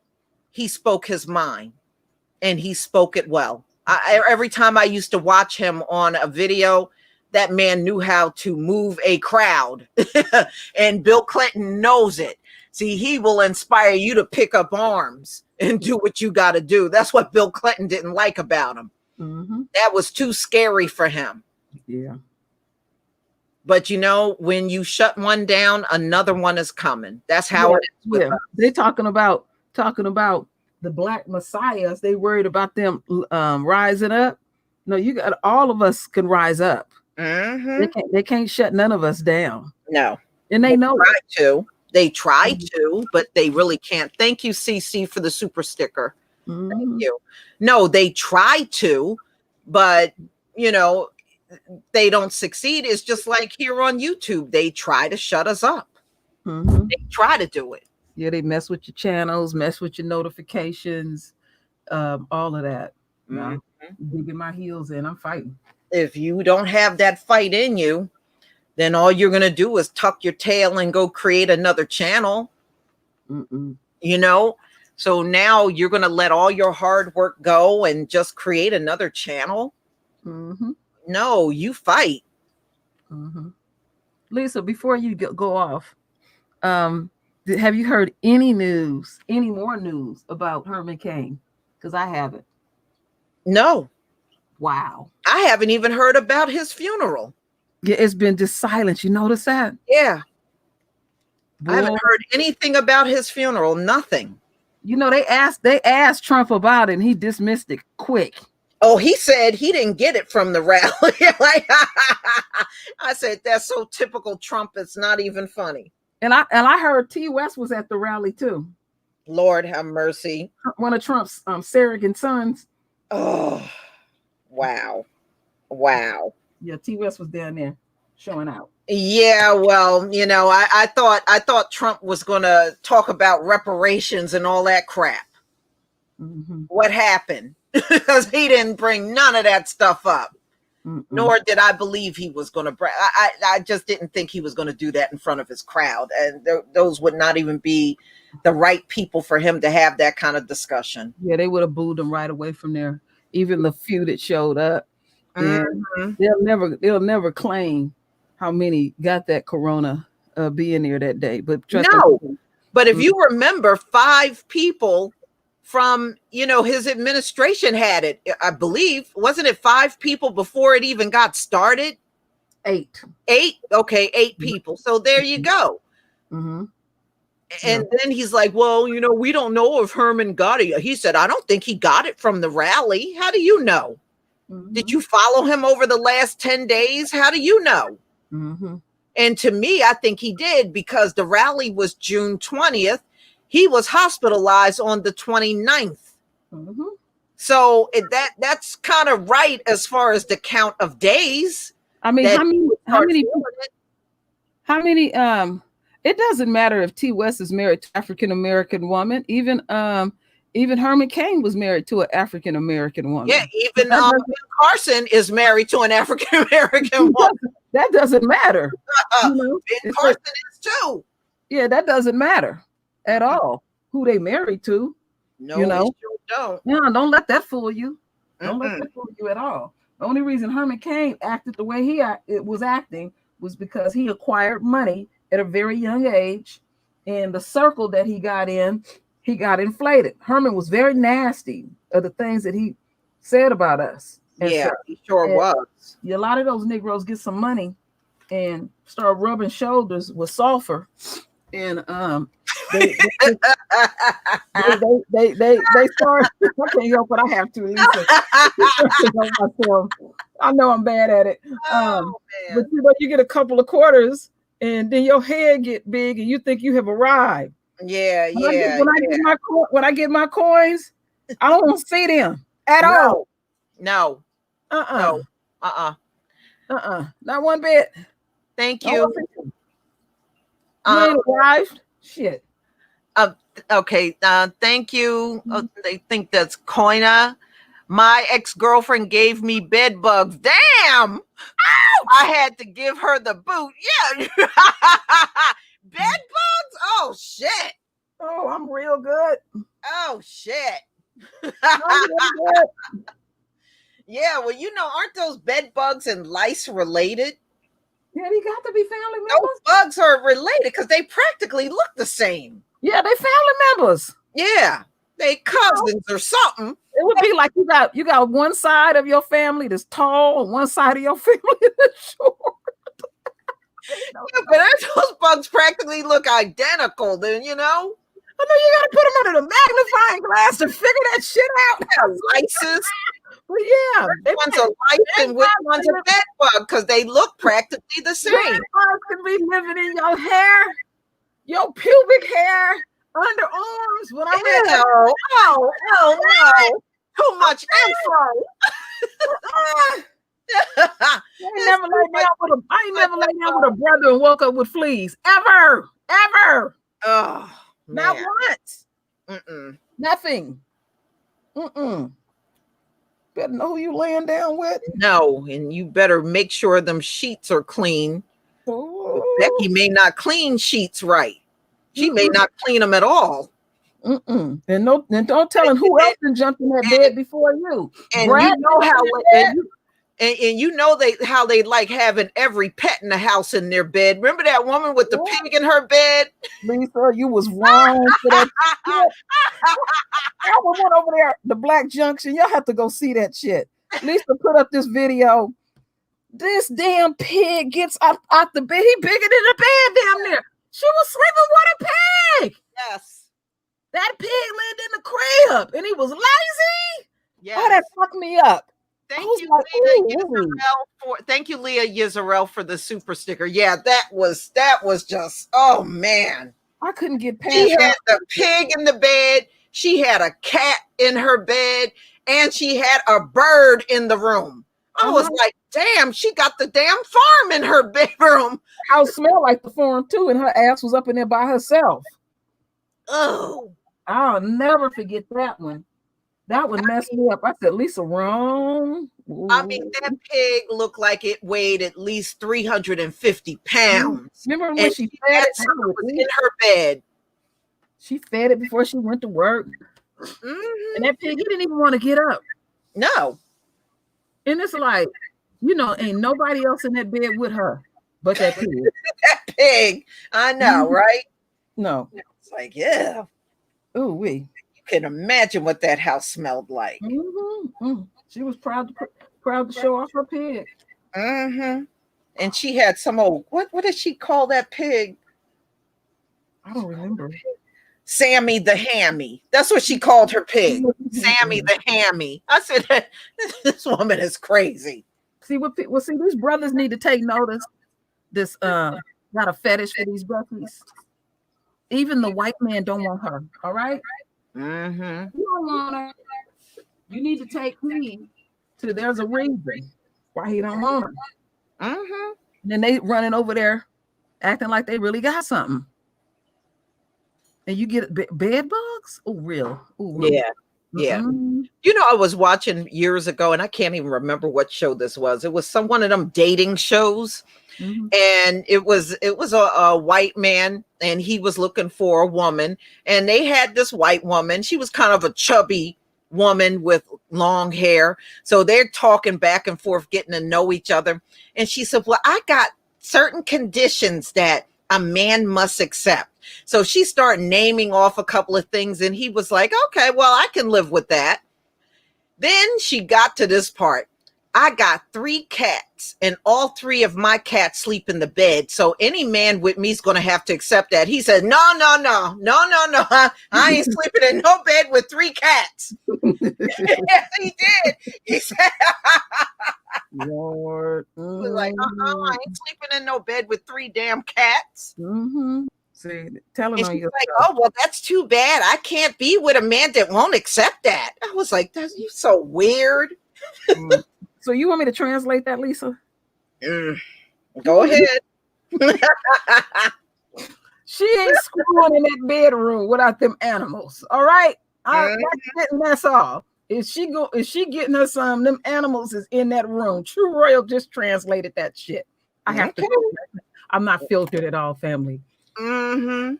he spoke his mind and he spoke it well. Every time I used to watch him on a video, that man knew how to move a crowd. And Bill Clinton knows it. See, he will inspire you to pick up arms and do what you got to do. That's what Bill Clinton didn't like about him. Mm-hmm. That was too scary for him. Yeah. But when you shut one down, another one is coming. That's how it is with us. They talking about the black messiahs. They worried about them rising up. No, you got, all of us can rise up. Mm-hmm. They can't shut none of us down. No. And they know it. They try to, but they really can't. Thank you, CC, for the super sticker. Mm-hmm. Thank you. No, they try to, but they don't succeed. It's just like here on YouTube. They try to shut us up. Mm-hmm. They try to do it. Yeah, they mess with your channels, mess with your notifications, all of that. No, digging my heels in. I'm fighting. If you don't have that fight in you, then all you're going to do is tuck your tail and go create another channel. So now you're going to let all your hard work go and just create another channel. No, you fight. Lisa, before you go off, have you heard any more news about Herman Cain? Because I haven't. No. Wow. I haven't even heard about his funeral. Yeah, it's been just silence. You notice that? Yeah. Boy. I haven't heard anything about his funeral. Nothing. They asked Trump about it and he dismissed it quick. Oh, he said he didn't get it from the rally. I said, that's so typical Trump. It's not even funny. And I heard T. West was at the rally too. Lord have mercy. One of Trump's surrogate sons. Oh, wow. Yeah, T. West was down there showing out. Yeah, well, I thought Trump was going to talk about reparations and all that crap. What happened? Because he didn't bring none of that stuff up. Nor did I believe he was going to bring. I just didn't think he was going to do that in front of his crowd, and those would not even be the right people for him to have that kind of discussion. Yeah, they would have booed him right away from there. Even the few that showed up, and they'll never claim how many got that corona being there that day. But but if you remember, 5 people from his administration had it. I believe, wasn't it 5 people before it even got started? 8. Okay, 8 people. So there you go. And then he's like, well, we don't know if Herman got it. He said, I don't think he got it from the rally. How do you know? Did you follow him over the last 10 days? How do you know? And to me, I think he did, because the rally was June 20th. He was hospitalized on the 29th. So that's kind of right as far as the count of days. I mean, how many it doesn't matter if T. West is married to African-American woman. Even Herman Cain was married to an African-American woman. Yeah, even Ben Carson is married to an African-American woman. That doesn't matter. Ben Carson is too. Yeah, that doesn't matter at all who they married to. No, they sure don't. No, don't let that fool you. Don't let that fool you at all. The only reason Herman Cain acted the way he was acting was because he acquired money at a very young age, and the circle that he got inflated. Herman was very nasty of the things that he said about us. Yeah, he sure was. A lot of those Negroes get some money and start rubbing shoulders with sulfur, and they they start. I can't help but I have to, Lisa. Myself. I know I'm bad at it. Oh But man. you know, you get a couple of quarters, and then your head get big, and you think you have arrived. Yeah, When I get yeah, when I yeah. get my when I get my coins, I don't see them at all. No, no, Uh-uh. no. Uh-uh. Not one bit. Thank No, you. you Um, ain't arrived. Shit. uh, okay. Thank you. I think that's Koina. My ex-girlfriend gave me bed bugs. Damn. I had to give her the boot. Yeah. Bed bugs? Oh shit. Oh, I'm real good. Oh shit. I'm real good. Yeah, well, aren't those bed bugs and lice related? Yeah, they got to be family Those members. bugs are related because they practically look the same. Yeah, they family members. Yeah, they cousins or something. It would be like you got one side of your family that's tall and one side of your family that's short. Yeah, but those bugs practically look identical. Then I know you got to put them under the magnifying glass to figure that shit out. lices. Well, yeah, One's a lice and which one's a bed bug because they look practically the same. bugs can be living in your hair, your pubic hair, underarms. When I read that, Oh no! Too much info. I ain't never laid down with a brother and woke up with fleas ever. Oh Not man. once. Mm-mm. Nothing. Better know who you laying down with. No, and you better make sure them sheets are clean. Ooh. Becky may not clean sheets right. She may not clean them at all. And don't tell him who else been jumped in that bed before you. And Brad, you know how they like having every pet in the house in their bed. Remember that woman with the pig in her bed? Lisa, you was wrong for that. I went over there, the Black Junction. Y'all have to go see that shit. Lisa put up this video. This damn pig gets out the bed. He bigger than the bed down there. She was sleeping with a pig. Yes. That pig lived in the crib and he was lazy. Yes. Oh, that fucked me up. Thank you, Leah Yisrael, for the super sticker. Yeah, that was just, oh man. I couldn't get past She that. had the pig in the bed, she had a cat in her bed, and she had a bird in the room. I was like, damn, she got the damn farm in her bedroom. House smelled like the farm too, and her ass was up in there by herself. Oh. I'll never forget that one. That one messed me up. I said, Lisa, wrong. Ooh. I mean, that pig looked like it weighed at least 350 pounds. Remember when she fed it? Was in her bed. She fed it before she went to work. Mm-hmm. And that pig, he didn't even want to get up. No. And it's like, ain't nobody else in that bed with her but that pig. That pig. I know, right? No. It's like, yeah. Ooh, wee. You can imagine what that house smelled like. Mm-hmm. She was proud to show off her pig. Mm-hmm. And she had some old, what did she call that pig? I don't remember. Sammy the Hammy. That's what she called her pig. Sammy the Hammy. I said, this woman is crazy. See, these brothers need to take notice. This got a fetish for these Beckies. Even the white man don't want her. All right. Mm-hmm. You don't want her. You need to take heed to there's a reason why he don't want her. Mm-hmm. And then they running over there acting like they really got something. And you get bed bugs? Oh, real. Ooh, real. Yeah. Yeah. Mm-hmm. I was watching years ago, and I can't even remember what show this was. It was one of them dating shows. Mm-hmm. And it was a white man, and he was looking for a woman, and they had this white woman. She was kind of a chubby woman with long hair. So they're talking back and forth, getting to know each other. And she said, well, I got certain conditions that a man must accept. So she started naming off a couple of things, and he was like, okay, well, I can live with that. Then she got to this part. I got 3 cats, and all 3 of my cats sleep in the bed. So any man with me is going to have to accept that. He said, no. I ain't sleeping in no bed with 3 cats. Yes, he did. He said, Lord. he was like, I ain't sleeping in no bed with 3 damn cats. See, telling And on she's yourself. like, oh, well, that's too bad. I can't be with a man that won't accept that. I was like, that's you so weird. So you want me to translate that, Lisa? Go ahead. She ain't screwing in that bedroom without them animals. All right. That's all. Is she getting her some? Them animals is in that room. True Royal just translated that shit. I have to. I'm not filtered at all, family. That's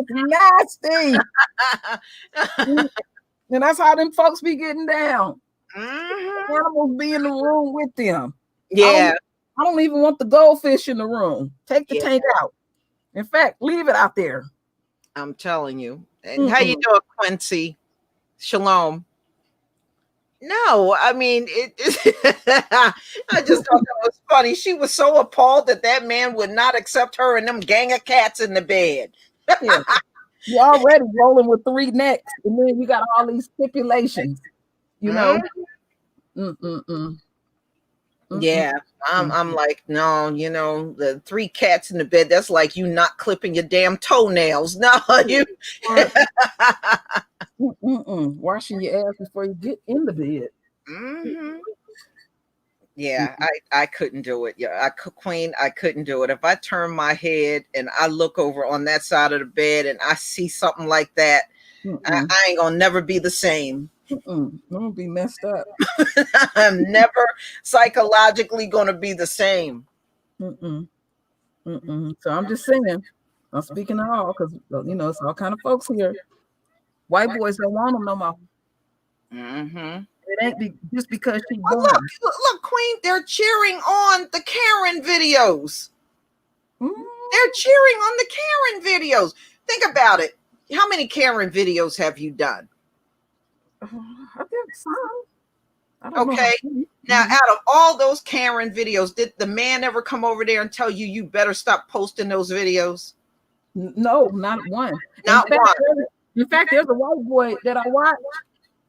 nasty. And that's how them folks be getting down. Animals be in the room with them. Yeah. I don't even want the goldfish in the room. Take the tank out. In fact, leave it out there. I'm telling you. And how you doing, Quincy? Shalom. No, I mean, I just thought that was funny. She was so appalled that man would not accept her and them gang of cats in the bed. Yeah. You're already rolling with 3 necks, and then you got all these stipulations, you know. Yeah, I'm like, no, the 3 cats in the bed, that's like you not clipping your damn toenails. No, you washing your ass before you get in the bed. Yeah, I couldn't do it. Yeah, Queen, I couldn't do it. If I turn my head and I look over on that side of the bed and I see something like that, I ain't gonna never be the same. I'm gonna be messed up. I'm never psychologically gonna be the same. So I'm just saying, I'm speaking to all because it's all kind of folks here. White boys don't want them no more. It ain't just because she's gone. Look, Queen, they're cheering on the Karen videos. They're cheering on the Karen videos. Think about it. How many Karen videos have you done? I think some. Okay. Now, out of all those Karen videos, did the man ever come over there and tell you better stop posting those videos? No, not one. Not one. In fact, there's a white boy that I watch,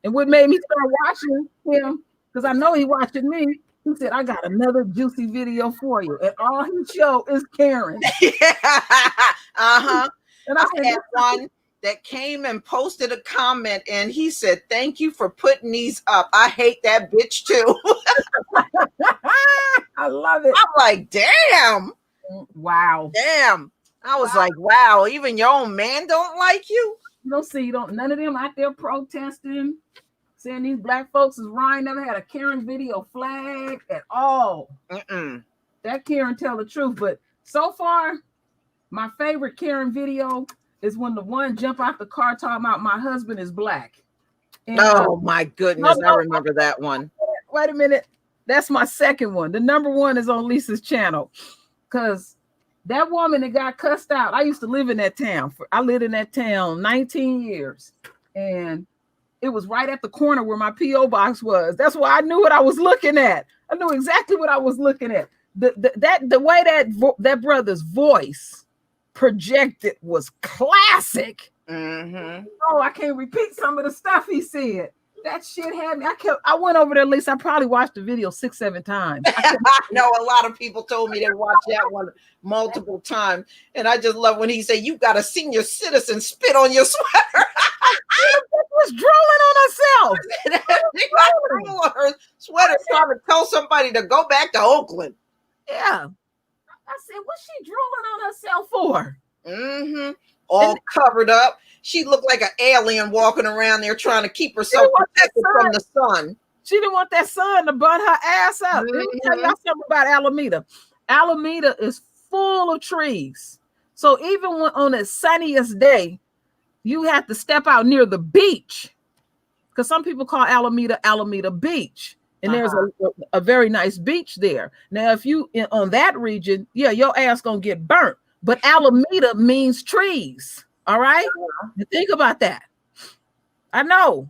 and what made me start watching him, because I know he watching me, he said, I got another juicy video for you. And all he show is Karen. And I had one that came and posted a comment and he said, thank you for putting these up. I hate that bitch too. I love it. I'm like, damn. Wow. Damn. I was like, wow, even your own man don't like you? None of them out there protesting, saying these black folks is wrong. Never had a Karen video flag at all. That Karen tell the truth. But so far, my favorite Karen video is when the one jump out the car talking about my husband is black. And, my goodness, I remember that one. Wait a minute. That's my second one. The number one is on Lisa's channel. Because that woman that got cussed out, I used to live in that town. I lived in that town 19 years. And it was right at the corner where my P.O. box was. That's why I knew what I was looking at. I knew exactly what I was looking at. The way that brother's voice projected was classic. Oh, I can't repeat some of the stuff he said. That shit had me. I went over there, at least I probably watched the video 6-7 times. I know a lot of people told me they watched that one multiple times. And I just love when he said, you got a senior citizen spit on your sweater. was drooling on herself. She got drool on her sweater trying to tell somebody to go back to Oakland. Yeah. I said, what's she drooling on herself for? All covered up. She looked like an alien walking around there trying to keep herself protected from the sun. She didn't want that sun to burn her ass up. Let me tell y'all something about Alameda. Alameda is full of trees. So even when on the sunniest day, you have to step out near the beach. Because some people call Alameda Beach. And there's a very nice beach there. Now, if you on that region, yeah, your ass gonna get burnt. But Alameda means trees. All right? Think about that. I know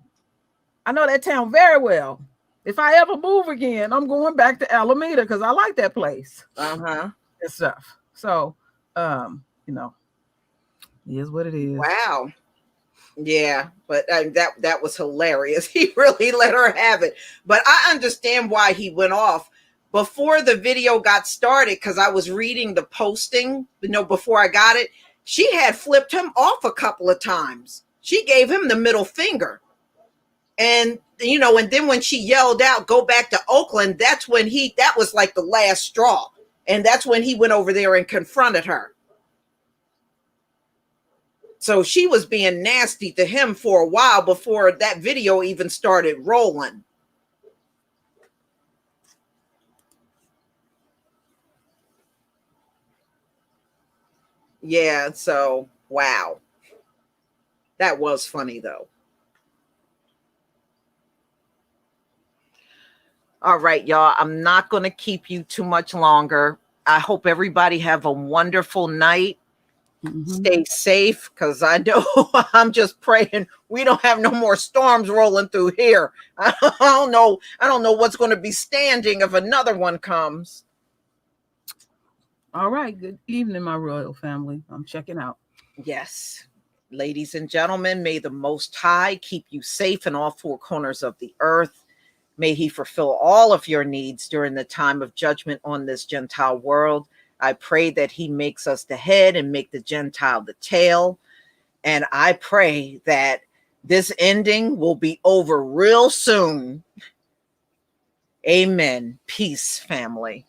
that town very well. if I ever move again, I'm going back to Alameda because I like that place. Uh-huh. And stuff. So, you know, it is what it is. Wow. Yeah, but that was hilarious. He really let her have it. But I understand why he went off before the video got started, because I was reading the posting, before I got it. She had flipped him off a couple of times. She gave him the middle finger. And, and then when she yelled out, go back to Oakland, that was like the last straw. And that's when he went over there and confronted her. So she was being nasty to him for a while before that video even started rolling. Yeah, so wow. That was funny though. All right, y'all. I'm not going to keep you too much longer. I hope everybody have a wonderful night. Stay safe, because I know I'm just praying we don't have no more storms rolling through here. I don't know what's going to be standing if another one comes. All right. Good evening, my royal family. I'm checking out. Yes. Ladies and gentlemen, may the Most High keep you safe in all four corners of the earth. May he fulfill all of your needs during the time of judgment on this Gentile world. I pray that he makes us the head and make the Gentile the tail. And I pray that this ending will be over real soon. Amen. Peace, family.